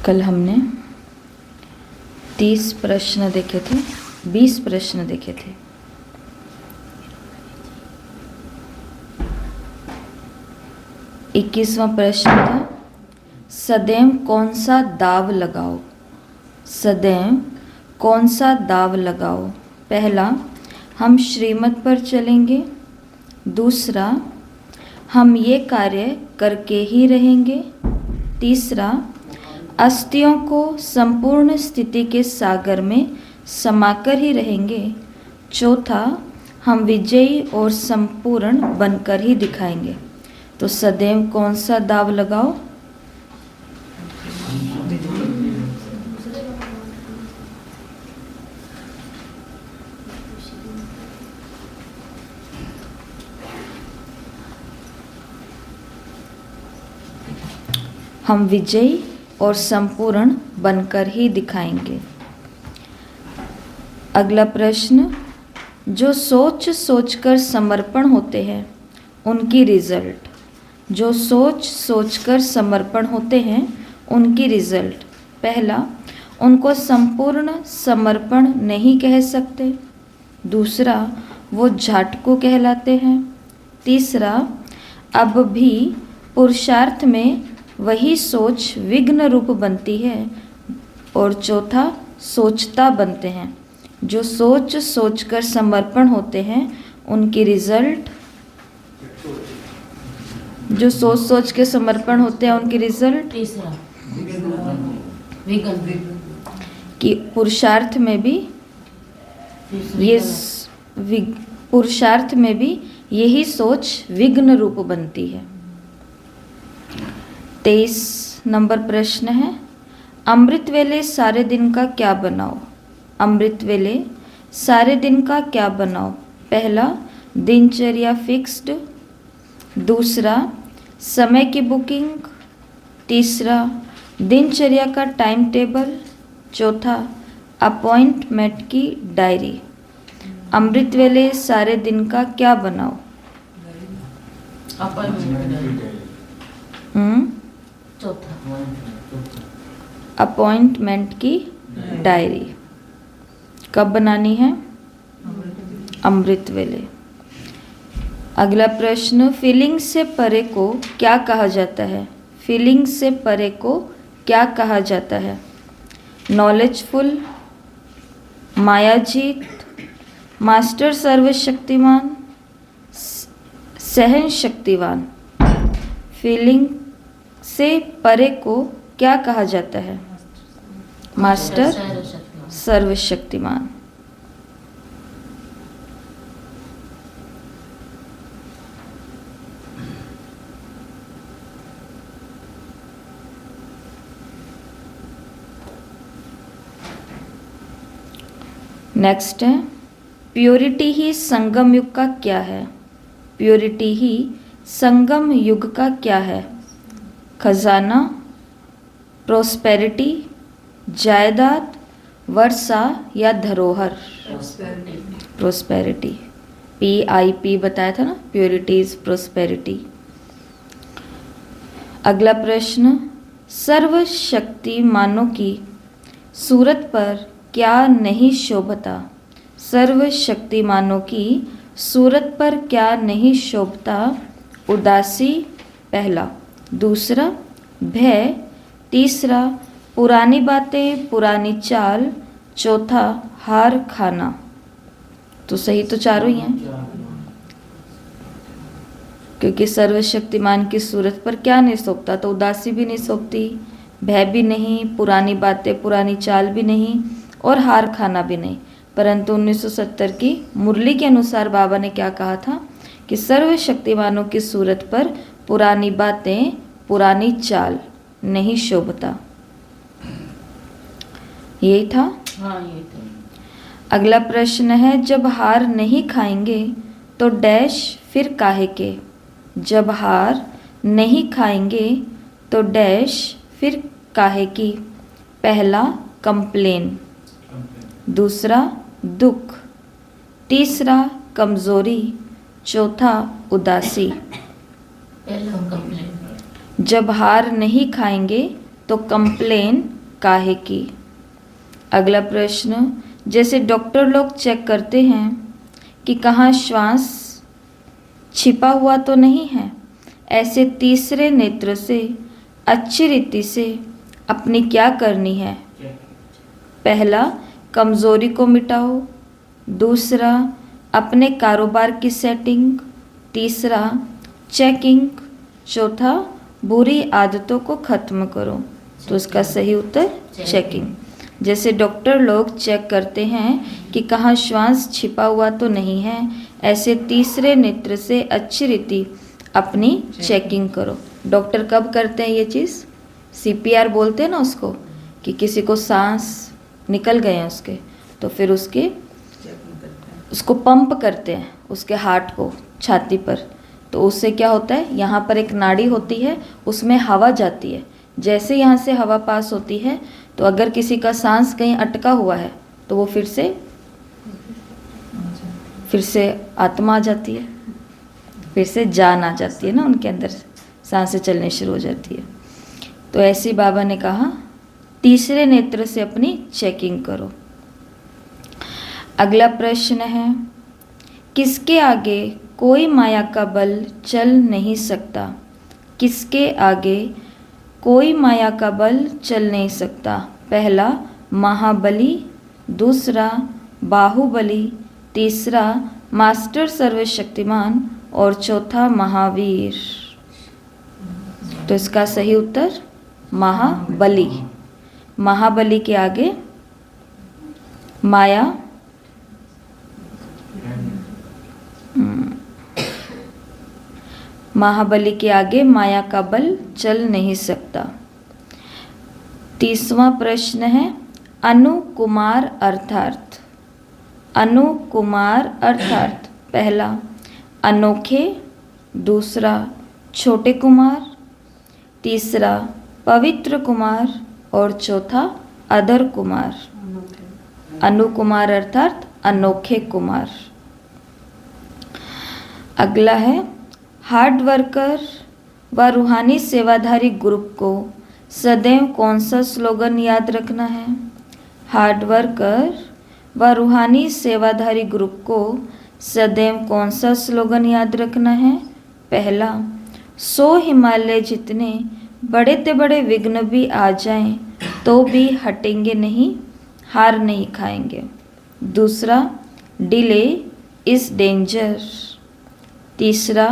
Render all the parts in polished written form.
कल हमने 30 प्रश्न देखे थे, 20 प्रश्न देखे थे। इक्कीसवां प्रश्न था, सदैव कौन सा दाव लगाओ। सदैव कौन सा दाव लगाओ। पहला, हम श्रीमत पर चलेंगे। दूसरा, हम ये कार्य करके ही रहेंगे। तीसरा, अस्थियों को संपूर्ण स्थिति के सागर में समाकर ही रहेंगे। चौथा, हम विजयी और संपूर्ण बनकर ही दिखाएंगे। तो सदैव कौन सा दाव लगाओ। हम विजयी और संपूर्ण बनकर ही दिखाएंगे। अगला प्रश्न, जो सोच सोचकर समर्पण होते हैं उनकी रिजल्ट। जो सोच सोचकर समर्पण होते हैं उनकी रिजल्ट। पहला, उनको संपूर्ण समर्पण नहीं कह सकते। दूसरा, वो झाटकू कहलाते हैं। तीसरा, अब भी पुरुषार्थ में वही सोच विघ्न रूप बनती है। और चौथा, सोचता बनते हैं। जो सोच सोचकर समर्पण होते हैं उनकी रिजल्ट। जो सोच सोच के समर्पण होते हैं उनकी रिजल्ट। तीसरा, कि पुरुषार्थ में भी ये पुरुषार्थ में भी यही सोच विघ्न रूप बनती है। 23 नंबर प्रश्न है, अमृत वेले सारे दिन का क्या बनाओ। अमृत वेले सारे दिन का क्या बनाओ। पहला, दिनचर्या फिक्स्ड। दूसरा, समय की बुकिंग। तीसरा, दिनचर्या का टाइम टेबल। चौथा, अपॉइंटमेंट की डायरी। अमृत वेले सारे दिन का क्या बनाओ। चौथा, अपॉइंटमेंट की डायरी कब बनानी है। अमृत वेले। अगला प्रश्न, फीलिंग से परे को क्या कहा जाता है। फीलिंग से परे को क्या कहा जाता है। नॉलेजफुल, मायाजीत, मास्टर सर्वशक्तिमान, सहन शक्तिवान। फीलिंग से परे को क्या कहा जाता है। मास्टर सर्वशक्तिमान। नेक्स्ट है, प्योरिटी ही संगम युग का क्या है। प्योरिटी ही संगम युग का क्या है। खजाना, प्रोस्पेरिटी, जायदाद, वर्षा या धरोहर। प्रोस्पेरिटी, PIP बताया था ना, प्योरिटी इज प्रोस्पेरिटी। अगला प्रश्न, सर्वशक्तिमानों की सूरत पर क्या नहीं शोभता। सर्वशक्तिमानों की सूरत पर क्या नहीं शोभता। उदासी पहला। दूसरा, भय। तीसरा, पुरानी बातें, पुरानी चाल। चौथा, हार खाना। तो सही तो चारों ही हैं, क्योंकि सर्वशक्तिमान की सूरत पर क्या नहीं शोभता। तो उदासी भी नहीं शोभती, भय भी नहीं, पुरानी बातें, पुरानी चाल भी नहीं और हार खाना भी नहीं। परंतु 1970 की मुरली के अनुसार बाबा ने क्या कहा था कि सर्वशक्तिमानों की सूरत पर पुरानी बातें, पुरानी चाल नहीं शोभता। यही था। हाँ, ये तो। अगला प्रश्न है, जब हार नहीं खाएंगे तो डैश फिर काहे के। जब हार नहीं खाएंगे तो डैश फिर काहे की। पहला, कंप्लेन। दूसरा, दुख। तीसरा, कमजोरी। चौथा, उदासी। पहला कंप्लेन। जब हार नहीं खाएंगे तो कंप्लेन काहे की। अगला प्रश्न, जैसे डॉक्टर लोग चेक करते हैं कि कहाँ श्वास छिपा हुआ तो नहीं है, ऐसे तीसरे नेत्र से अच्छी रीति से अपनी क्या करनी है। पहला, कमज़ोरी को मिटाओ। दूसरा, अपने कारोबार की सेटिंग। तीसरा, चेकिंग। चौथा, बुरी आदतों को ख़त्म करो। तो इसका सही उत्तर चेकिंग। जैसे डॉक्टर लोग चेक करते हैं कि कहाँ श्वास छिपा हुआ तो नहीं है, ऐसे तीसरे नेत्र से अच्छी रीति अपनी चेकिंग करो। डॉक्टर कब करते हैं ये चीज़? CPR बोलते हैं ना उसको, कि किसी को सांस निकल गए हैं उसके, तो फिर उसको पंप करते हैं उसके हार्ट को छाती पर। तो उससे क्या होता है, यहाँ पर एक नाड़ी होती है, उसमें हवा जाती है। जैसे यहाँ से हवा पास होती है तो अगर किसी का सांस कहीं अटका हुआ है तो वो फिर से आत्मा आ जाती है, फिर से जान आ जाती है ना उनके अंदर, सांसें चलनी शुरू हो जाती है। तो ऐसे बाबा ने कहा तीसरे नेत्र से अपनी चेकिंग करो। अगला प्रश्न है, किसके आगे कोई माया का बल चल नहीं सकता? किसके आगे कोई माया का बल चल नहीं सकता? पहला, महाबली। दूसरा, बाहुबली। तीसरा, मास्टर सर्वशक्तिमान। और चौथा, महावीर। तो इसका सही उत्तर महाबली। महाबली के आगे माया महाबली के आगे माया का बल चल नहीं सकता। 30वां प्रश्न है, अनुकुमार अर्थार्थ। अनुकुमार अर्थार्थ। पहला, अनोखे। दूसरा, छोटे कुमार। तीसरा, पवित्र कुमार। और चौथा, अदर कुमार। अनुकुमार अर्थात अनोखे कुमार। अगला है, हार्ड वर्कर व रूहानी सेवाधारी ग्रुप को सदैव कौन सा स्लोगन याद रखना है? हार्ड वर्कर व रूहानी सेवाधारी ग्रुप को सदैव कौन सा स्लोगन याद रखना है? पहला, 100 हिमालय जितने बड़े से बड़े विघ्न भी आ जाएं तो भी हटेंगे नहीं, हार नहीं खाएंगे। दूसरा, डिले इज डेंजर। तीसरा,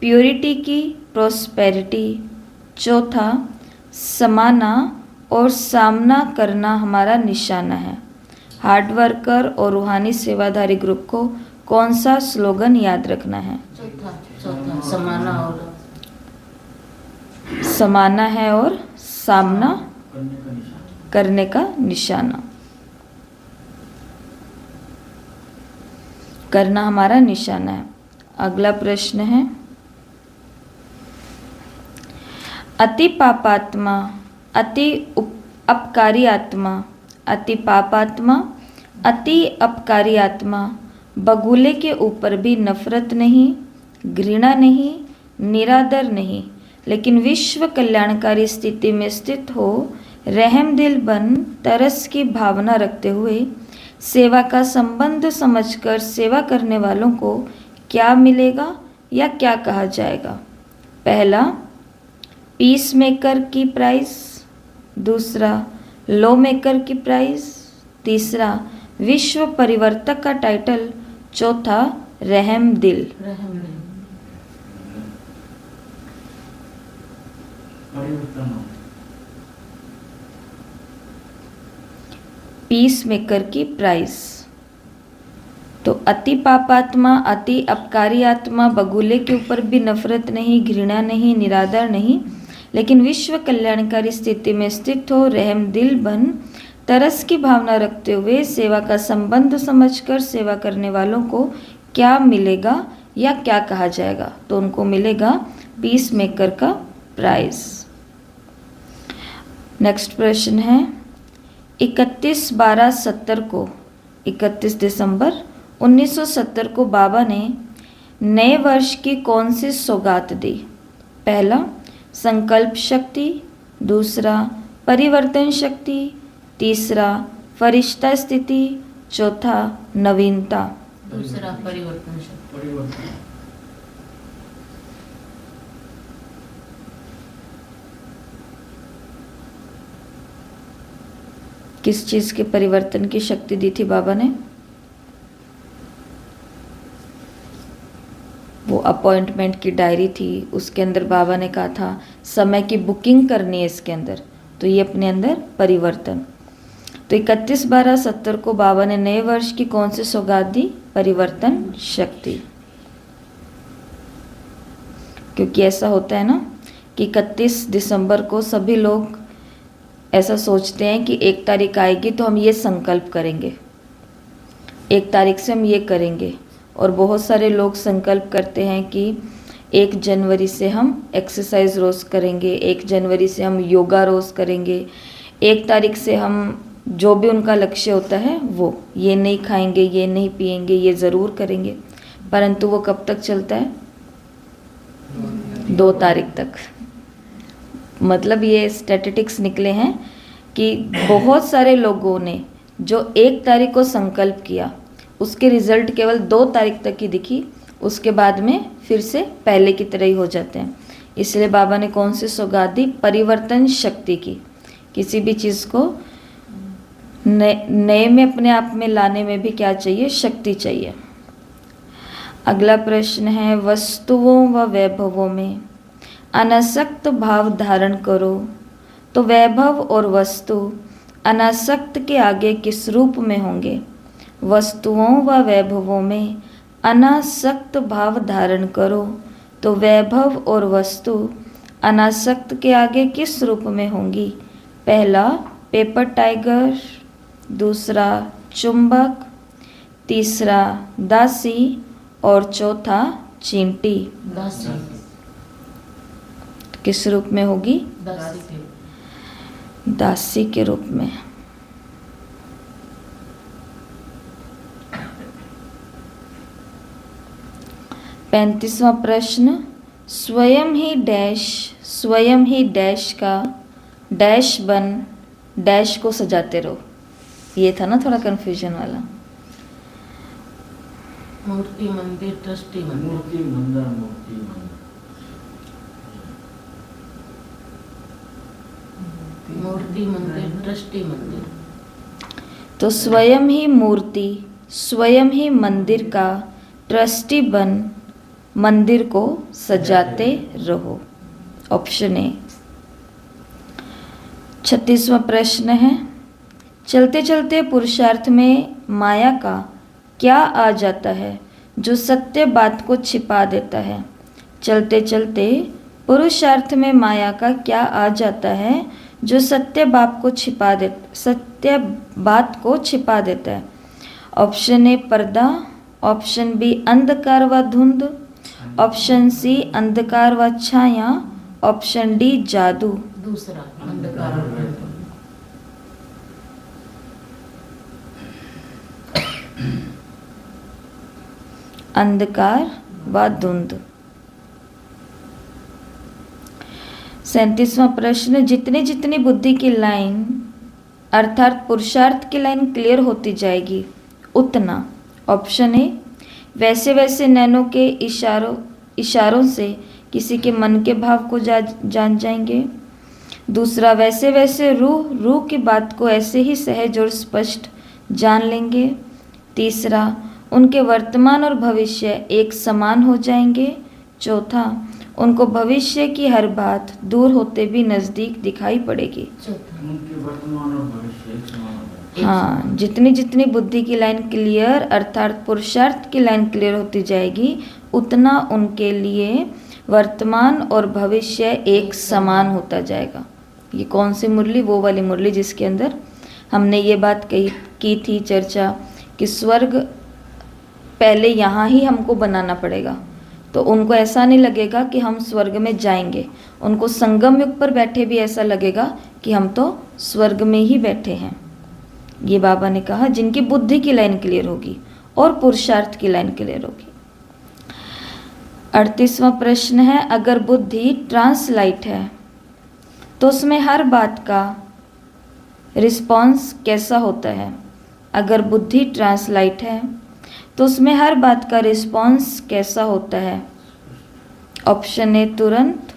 प्योरिटी की प्रोस्पेरिटी। चौथा, समाना और सामना करना हमारा निशाना है। हार्ड वर्कर और रूहानी सेवाधारी ग्रुप को कौन सा स्लोगन याद रखना है? चौथा समाना है और सामना करने का निशाना, करना हमारा निशाना है। अगला प्रश्न है, अति पापात्मा, अति अपकारी आत्मा, अति पापात्मा, अति अपकारी आत्मा बगुले के ऊपर भी नफरत नहीं, घृणा नहीं, निरादर नहीं, लेकिन विश्व कल्याणकारी स्थिति में स्थित हो रहम दिल बन तरस की भावना रखते हुए सेवा का संबंध समझकर सेवा करने वालों को क्या मिलेगा या क्या कहा जाएगा? पहला, पीस मेकर की प्राइज। दूसरा, लॉ मेकर की प्राइज। तीसरा, विश्व परिवर्तक का टाइटल। चौथा, रहम दिल। पीस मेकर की प्राइज। तो अति पापात्मा, अति अपकारी आत्मा, बगुले के ऊपर भी नफरत नहीं, घृणा नहीं, निरादर नहीं, लेकिन विश्व कल्याणकारी स्थिति में स्थित हो रहम दिल बन तरस की भावना रखते हुए सेवा का संबंध समझकर सेवा करने वालों को क्या मिलेगा या क्या कहा जाएगा? तो उनको मिलेगा पीस मेकर का प्राइज। नेक्स्ट प्रश्न है, 31/12/70 को 31 दिसंबर 1970 को बाबा ने नए वर्ष की कौन सी सौगात दी? पहला, संकल्प शक्ति। दूसरा, परिवर्तन शक्ति, तीसरा फरिश्ता स्थिति, चौथा नवीनता। दूसरा परिवर्तन शक्ति। परिवर्तन। किस चीज के परिवर्तन की शक्ति दी थी बाबा ने? वो अपॉइंटमेंट की डायरी थी, उसके अंदर बाबा ने कहा था समय की बुकिंग करनी है इसके अंदर, तो ये अपने अंदर परिवर्तन। तो 31/12/70 को बाबा ने नए वर्ष की कौन सी सौगात दी? परिवर्तन शक्ति। क्योंकि ऐसा होता है ना कि 31 दिसंबर को सभी लोग ऐसा सोचते हैं कि 1 तारीख आएगी तो हम ये संकल्प करेंगे, 1 तारीख से हम ये करेंगे। और बहुत सारे लोग संकल्प करते हैं कि 1 जनवरी से हम एक्सरसाइज रोज़ करेंगे, 1 जनवरी से हम योगा रोज़ करेंगे, 1 तारीख से हम जो भी उनका लक्ष्य होता है वो ये नहीं खाएंगे, ये नहीं पिएंगे, ये ज़रूर करेंगे। परंतु वो कब तक चलता है? 2 तारीख तक। मतलब ये स्टैटिस्टिक्स निकले हैं कि बहुत सारे लोगों ने जो 1 तारीख को संकल्प किया उसके रिजल्ट केवल 2 तारीख तक ही दिखी, उसके बाद में फिर से पहले की तरह ही हो जाते हैं। इसलिए बाबा ने कौन सी सौगात दी? परिवर्तन शक्ति की। किसी भी चीज़ को नए में अपने आप में लाने में भी क्या चाहिए? शक्ति चाहिए। अगला प्रश्न है, वस्तुओं व वैभवों में अनासक्त भाव धारण करो तो वैभव और वस्तु अनासक्त के आगे किस रूप में होंगे? वस्तुओं व वैभवों में अनासक्त भाव धारण करो तो वैभव और वस्तु अनासक्त के आगे किस रूप में होंगी? पहला पेपर टाइगर, दूसरा चुंबक, तीसरा दासी और चौथा चींटी। दासी। किस रूप में होगी? दासी के। दासी के रूप में। पैंतीसवां प्रश्न, स्वयं ही डैश का डैश बन डैश को सजाते रहो। ये था ना थोड़ा कंफ्यूजन वाला। मूर्ति मंदिर, ट्रस्टी मंदिर। मूर्ति मंदिर, मूर्ति मंदिर। मूर्ति मंदिर, ट्रस्टी मंदिर। तो स्वयं ही मूर्ति, स्वयं ही मंदिर का ट्रस्टी बन मंदिर को सजाते रहो। Option A. 36वां प्रश्न है, चलते चलते पुरुषार्थ में माया का क्या आ जाता है जो सत्य बात को छिपा देता है? चलते चलते पुरुषार्थ में माया का क्या आ जाता है जो सत्य बात को छिपा देता है? ऑप्शन ए पर्दा, ऑप्शन बी अंधकार व धुंध, ऑप्शन सी अंधकार व छाया, ऑप्शन डी जादू। दूसरा अंधकार। अंधकार व धुंध। 37वां प्रश्न, जितनी जितनी बुद्धि की लाइन अर्थात पुरुषार्थ की लाइन क्लियर होती जाएगी उतना। ऑप्शन ए वैसे वैसे नैनों के इशारों से किसी के मन के भाव को जान जाएंगे। दूसरा वैसे वैसे रूह की बात को ऐसे ही सहज और स्पष्ट जान लेंगे। तीसरा उनके वर्तमान और भविष्य एक समान हो जाएंगे। चौथा उनको भविष्य की हर बात दूर होते भी नज़दीक दिखाई पड़ेगी। उनके वर्तमान और भविष्य एक समान हो जाएगा। हाँ, जितनी जितनी बुद्धि की लाइन क्लियर अर्थात पुरुषार्थ की लाइन क्लियर होती जाएगी उतना उनके लिए वर्तमान और भविष्य एक समान होता जाएगा। ये कौन सी मुरली? वो वाली मुरली जिसके अंदर हमने ये बात की थी चर्चा कि स्वर्ग पहले यहाँ ही हमको बनाना पड़ेगा। तो उनको ऐसा नहीं लगेगा कि हम स्वर्ग में जाएंगे, उनको संगम युग पर बैठे भी ऐसा लगेगा कि हम तो स्वर्ग में ही बैठे हैं। ये बाबा ने कहा जिनकी बुद्धि की लाइन क्लियर होगी और पुरुषार्थ की लाइन क्लियर होगी। 38वां प्रश्न है, अगर बुद्धि ट्रांसलाइट है तो उसमें हर बात का रिस्पॉन्स कैसा होता है? अगर बुद्धि ट्रांसलाइट है तो उसमें हर बात का रिस्पॉन्स कैसा होता है? ऑप्शन ए तुरंत,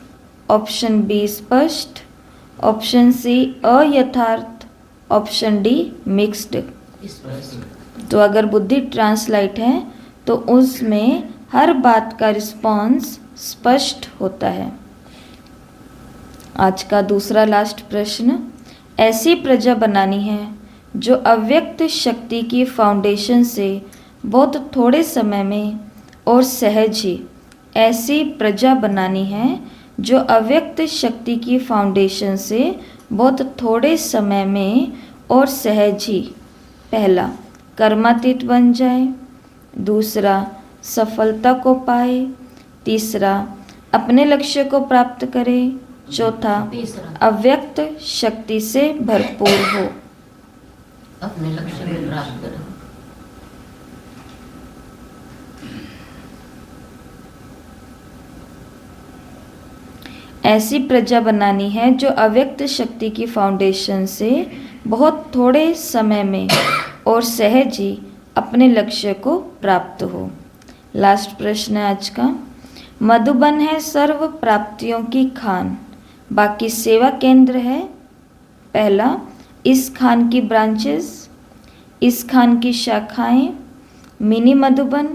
ऑप्शन बी स्पष्ट, ऑप्शन सी अयथार्थ, ऑप्शन डी मिक्स्ड। स्पष्ट। तो अगर बुद्धि ट्रांसलाइट है तो उसमें हर बात का रिस्पॉन्स स्पष्ट होता है। आज का दूसरा लास्ट प्रश्न, ऐसी प्रजा बनानी है जो अव्यक्त शक्ति की फाउंडेशन से बहुत थोड़े समय में और सहज ही, ऐसी प्रजा बनानी है जो अव्यक्त शक्ति की फाउंडेशन से बहुत थोड़े समय में और सहज ही, पहला कर्मातीत बन जाए, दूसरा सफलता को पाए, तीसरा अपने लक्ष्य को प्राप्त करे, चौथा तीसरा अव्यक्त शक्ति से भरपूर हो। अपने लक्ष्य को प्राप्त करें। ऐसी प्रजा बनानी है जो अव्यक्त शक्ति की फाउंडेशन से बहुत थोड़े समय में और सहज ही अपने लक्ष्य को प्राप्त हो। लास्ट प्रश्न है आज का, मधुबन है सर्व प्राप्तियों की खान, बाकी सेवा केंद्र है। पहला, इस खान की ब्रांचेस, इस खान की शाखाएं, मिनी मधुबन,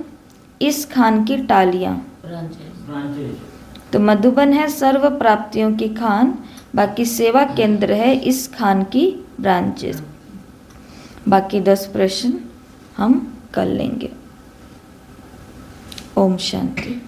इस खान की टालियां। ब्रांचेस। तो मधुबन है सर्व प्राप्तियों की खान, बाकी सेवा केंद्र है इस खान की ब्रांचेस। बाकी 10 प्रश्न हम कर लेंगे। ओम शांति।